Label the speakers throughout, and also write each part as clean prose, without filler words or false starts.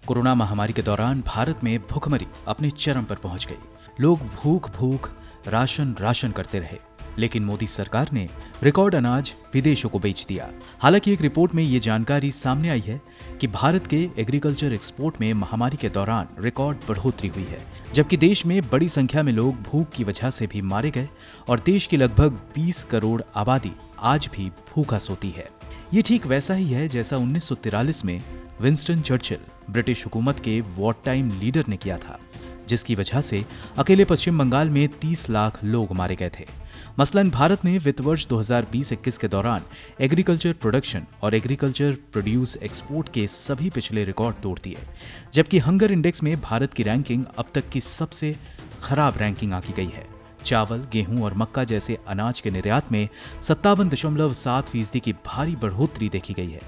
Speaker 1: Corona महामारी के दौरान भारत में भुखमरी अपने चरम पर पहुंच गई। लोग भूख भूख राशन करते रहे, लेकिन मोदी सरकार ने रिकॉर्ड अनाज विदेशों को बेच दिया। हालांकि एक रिपोर्ट में ये जानकारी सामने आई है कि भारत के एग्रीकल्चर एक्सपोर्ट में महामारी के दौरान रिकॉर्ड बढ़ोतरी हुई है, जबकि देश में बड़ी संख्या में लोग भूख की वजह से भी मारे गए और देश की लगभग 20 करोड़ आबादी आज भी भूखा सोती है। ये ठीक वैसा ही है जैसा 1943 में विंस्टन चर्चिल ब्रिटिश हुकूमत के वॉर टाइम लीडर ने किया था, जिसकी वजह से अकेले पश्चिम बंगाल में 30 लाख लोग मारे गए थे। मसलन भारत ने वित्त वर्ष 2020-21 के दौरान एग्रीकल्चर प्रोडक्शन और एग्रीकल्चर प्रोड्यूस एक्सपोर्ट के सभी पिछले रिकॉर्ड तोड़ दिए, जबकि हंगर इंडेक्स में भारत की रैंकिंग अब तक की सबसे खराब रैंकिंग आंकी गई है। चावल, गेहूं और मक्का जैसे अनाज के निर्यात में 57.7% की भारी बढ़ोतरी देखी गई है।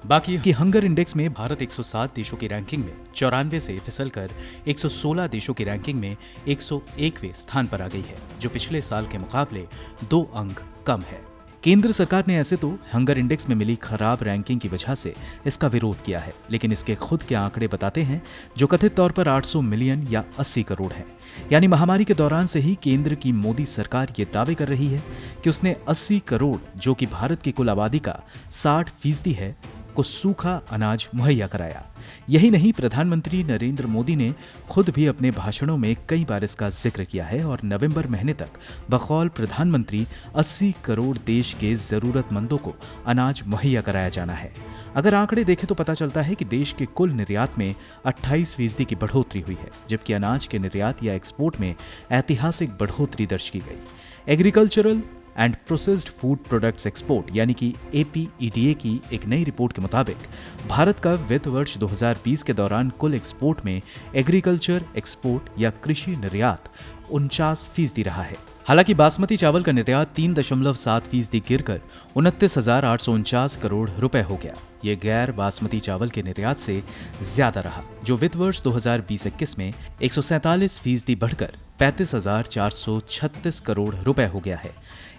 Speaker 1: बाकी की हंगर इंडेक्स में भारत 107 देशों की रैंकिंग में 94 से फिसलकर 116 देशों की रैंकिंग में 101वें स्थान पर आ गई है, जो पिछले साल के मुकाबले 2 अंक कम है। केंद्र सरकार ने ऐसे तो हंगर इंडेक्स में मिली खराब रैंकिंग की वजह से इसका विरोध किया है, लेकिन इसके खुद के आंकड़े बताते हैं जो कथित तौर पर 800 मिलियन या 80 करोड़ है। यानी महामारी के दौरान से ही केंद्र की मोदी सरकार ये दावे कर रही है कि उसने 80 करोड़, जो कि भारत की कुल आबादी का 60% है, को सूखा अनाज मुहैया कराया। यही नहीं, प्रधानमंत्री नरेंद्र मोदी ने खुद भी अपने भाषणों में कई बार इसका जिक्र किया है और नवंबर महीने तक बकौल प्रधानमंत्री 80 करोड़ देश के जरूरतमंदों को अनाज मुहैया कराया जाना है। अगर आंकड़े देखें तो पता चलता है कि देश के कुल निर्यात में 28% की बढ़ोतरी हुई है, जबकि अनाज के निर्यात या एक्सपोर्ट में ऐतिहासिक बढ़ोतरी दर्ज की गई। Agricultural and processed food products export यानी कि APEDA की एक नई रिपोर्ट के मुताबिक भारत का वित्त वर्ष 2020 के दौरान कुल एक्सपोर्ट में एग्रीकल्चर एक्सपोर्ट या कृषि निर्यात 49% रहा है। हालांकि बासमती चावल का निर्यात 3.7% गिरकर 29,849 करोड़ रुपए हो गया। ये गैर बासमती चावल के निर्यात से ज्यादा रहा, जो वित्त वर्ष 2020-21 में 147% बढ़कर 35,436 करोड़ रुपए हो गया है।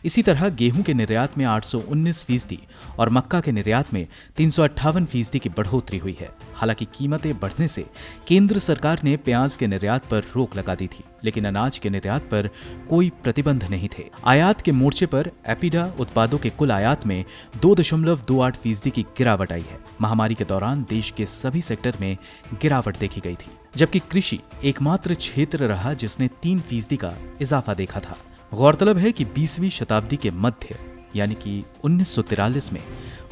Speaker 1: इसी तरह गेहूं के निर्यात में 819% और मक्का के निर्यात में 358% की बढ़ोतरी हुई है। हालांकि कीमतें बढ़ने से केंद्र सरकार ने प्याज के निर्यात पर रोक लगा दी थी, लेकिन अनाज के निर्यात पर कोई प्रतिबंध नहीं थे। आयात के मोर्चे पर एपिडा उत्पादों के कुल आयात में 2.28% की गिरावट आई है। महामारी के दौरान देश के सभी सेक्टर में गिरावट देखी गई थी, जबकि कृषि एकमात्र क्षेत्र रहा जिसने 3% का इजाफा देखा था। गौरतलब है कि 20वीं शताब्दी के मध्य यानी कि 1943 में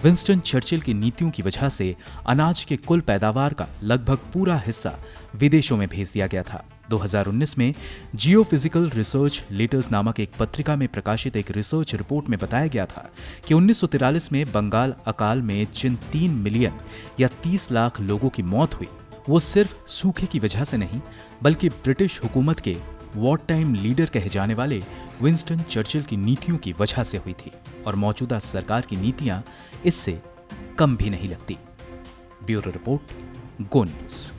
Speaker 1: विंस्टन चर्चिल की नीतियों की वजह से अनाज के कुल पैदावार का लगभग पूरा हिस्सा विदेशों में भेज दिया गया था। 2019 में जियोफिजिकल रिसर्च लेटर्स नामक एक पत्रिका में प्रकाशित एक रिसर्च रिपोर्ट में बताया गया था कि 1943 में बंगाल अकाल में जिन 3 मिलियन या 30 लाख लोगों की मौत हुई, वो सिर्फ सूखे की वजह से नहीं, बल्कि ब्रिटिश हुकूमत के वॉर टाइम लीडर कहे जाने वाले विंस्टन चर्चिल की नीतियों की वजह से हुई थी, और मौजूदा सरकार की नीतियां इससे कम भी नहीं लगती। ब्यूरो रिपोर्ट, गो न्यूज़।